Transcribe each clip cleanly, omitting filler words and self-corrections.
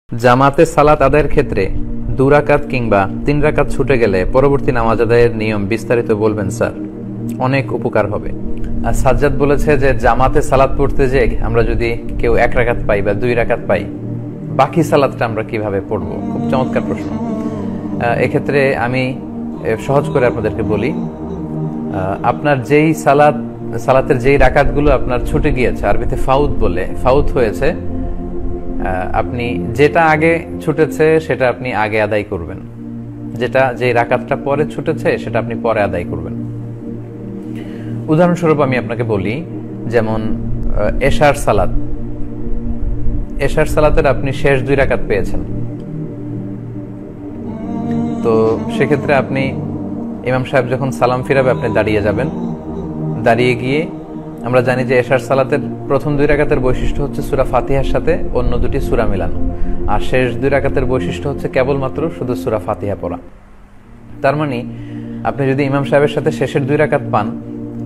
জামাতে সালাত আদায়ের ক্ষেত্রে 2 রাকাত কিংবা 3 রাকাত ছুটে গেলে পরবর্তী নামাজ আদায়ের নিয়ম বিস্তারিত বলবেন স্যার, অনেক উপকার হবে। আর সাজ্জাদ বলেছে যে জামাতে সালাত পড়তে যে আমরা যদি কেউ 1 রাকাত পাই বা 2 রাকাত পাই, বাকি সালাতটা আমরা কিভাবে পড়ব? খুব চমৎকার প্রশ্ন। এক্ষেত্রে আমি সহজ করে আপনাদেরকে বলি, আপনার যেই সালাতের যেই রাকাতগুলো আপনার ছুটে গিয়েছে, আরবিতে ফাউত বলে, ফাউত হয়েছে, আপনি যেটা আগে ছুটেছে সেটা আপনি আগে আদায় করবেন, যেই রাকাতটা পরে ছুটেছে সেটা আপনি পরে আদায় করবেন। উদাহরণস্বরূপ আমি আপনাকে বলি, যেমন এশার সালাতের আপনি শেষ 2 রাকাত পেয়েছেন, তো সেক্ষেত্রে আপনি ইমাম সাহেব যখন সালাম ফিরাবে আপনি দাঁড়িয়ে যাবেন। দাঁড়িয়ে গিয়ে আমরা জানি যে এশার সালাতের প্রথম 2 রাকাতের বৈশিষ্ট্য হচ্ছে সূরা ফাতিহার সাথে অন্য 2টি সূরা মিলানো, আর শেষ 2 রাকাতের বৈশিষ্ট্য হচ্ছে কেবলমাত্র শুধু সূরা ফাতিহা পড়া। তার মানে আপনি যদি ইমাম সাহেবের সাথে শেষের 2 রাকাত পান,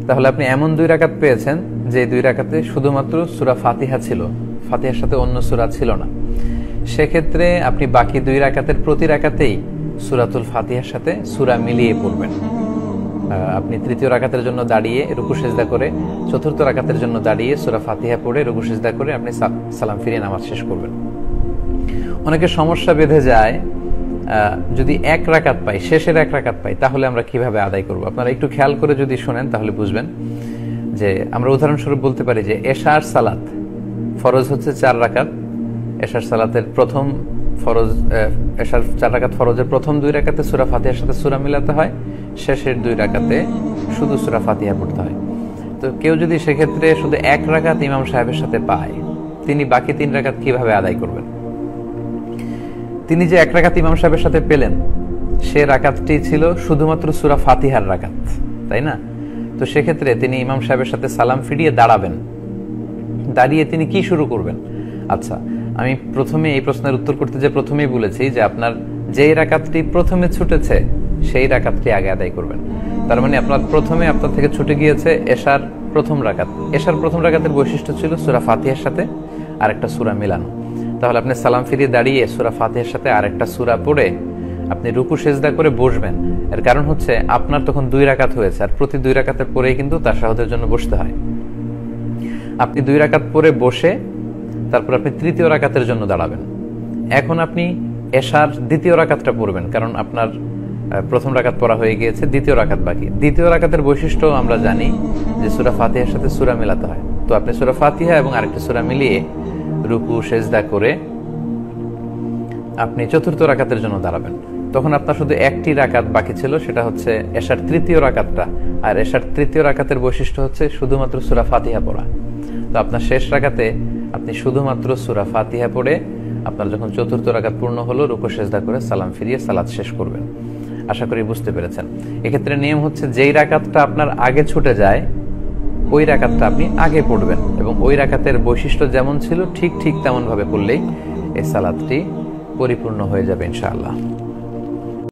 তাহলে আপনি এমন 2 রাকাত পেয়েছেন যে 2 রাকাতে শুধুমাত্র সূরা ফাতিহা ছিল, ফাতিহার সাথে অন্য সূরা ছিল না। সেক্ষেত্রে আপনি বাকি 2 রাকাতের প্রতি রাকাতেই সূরাতুল ফাতিহার সাথে সূরা মিলিয়ে পড়বেন। আপনি 3য় রাকাতের জন্য দাঁড়িয়ে রুকু সিজদা করে, 4র্থ রাকাতের জন্য দাঁড়িয়ে সূরা ফাতিহা পড়ে রুকু সিজদা করে আপনি সালাম ফিরিয়ে নামাজ শেষ করবেন। অনেকের সমস্যা বেঁধে যায়, যদি 1 রাকাত পাই, শেষের 1 রাকাত পাই, তাহলে আমরা কিভাবে আদায় করব? আপনারা একটু খেয়াল করে যদি শোনেন তাহলে বুঝবেন যে আমরা উদাহরণস্বরূপ বলতে পারি যে এশার সালাত ফরজ হচ্ছে 4 রাকাত। এশার সালাতের প্রথম ফরজ, এশার 4 রাকাত ফরজের প্রথম 2 রাকাতে সূরা ফাতিহার সাথে সূরা মিলাতে হয়, শেষের 2 রাকাতে শুধু সূরা ফাতিহা পড়তে হয়। তো কেউ যদি সেক্ষেত্রে শুধু 1 রাকাত ইমাম সাহেবের সাথে পায়, তিনি বাকি 3 রাকাত কিভাবে আদায় করবেন? তিনি যে 1 রাকাত ইমাম সাহেবের সাথে পেলেন, সে রাকাতটি ছিল শুধুমাত্র সূরা ফাতিহার রাকাত, তাই না? তো সেক্ষেত্রে তিনি ইমাম সাহেবের সাথে সালাম ফিরিয়ে দাঁড়াবেন। দাঁড়িয়ে তিনি কি শুরু করবেন? আচ্ছা, আমি প্রথমে এই প্রশ্নের উত্তর করতে যে প্রথমেই বলেছি যে আপনার যেই রাকাতটি প্রথমে ছুটেছে সেই রাকাতটি আগে আদায় করবেন। তার মানে আপনার থেকে ছুটে গিয়েছে এশার প্রথম রাকাত। এশার প্রথম রাকাতের বৈশিষ্ট্য ছিল সূরা ফাতিহার সাথে আরেকটা সূরা মিলানো। তাহলে আপনি সালাম ফিরিয়ে দাঁড়িয়ে সূরা ফাতিহার সাথে আরেকটা সূরা পড়ে আপনি রুকু সিজদা করে বসবেন। এর কারণ হচ্ছে আপনার তখন 2 রাকাত হয়েছে, আর প্রতি 2 রাকাতের পরেই কিন্তু তাশাহুদের জন্য বসতে হয়। আপনি 2 রাকাত পরে বসে তারপর আপনি 3য় রাকাতের জন্য দাঁড়াবেন। এখন আপনি এশার 2য় রাকাতটা পড়বেন, কারণ আপনার প্রথম রাকাত পড়া হয়ে গিয়েছে, 2য় রাকাত বাকি। 2য় রাকাতের বৈশিষ্ট্য আমরা জানি যে সূরা ফাতিহার সাথে সূরা মিলাতে হয়। তো আপনি সূরা ফাতিহা এবং আরেকটা সূরা মিলিয়ে রুকু সিজদা করে আপনি 4র্থ রাকাতের জন্য দাঁড়াবেন। তখন আপনার শুধু 1টি রাকাত বাকি ছিল, সেটা হচ্ছে এশার 3য় রাকাতটা। আর এশার 3য় রাকাতের বৈশিষ্ট্য হচ্ছে শুধুমাত্র সূরা ফাতিহা পড়া। তো আপনার শেষ রাকাতে আপনি শুধুমাত্র সূরা ফাতিহা পড়ে আপনার যখন 4র্থ রাকাত পূর্ণ হলো, রুকু সিজদা করে সালাম ফিরিয়ে সালাত শেষ করবেন। আশা করি বুঝতে পেরেছেন। এক্ষেত্রে নিয়ম হচ্ছে যেই রাকাতটা আপনার আগে ছুটে যায় ওই রাকাতটা আপনি আগে পড়বেন, এবং ওই রাকাতের বৈশিষ্ট্য যেমন ছিল ঠিক তেমন ভাবে পড়লেই এই সালাতটি পরিপূর্ণ হয়ে যাবে ইনশাআল্লাহ।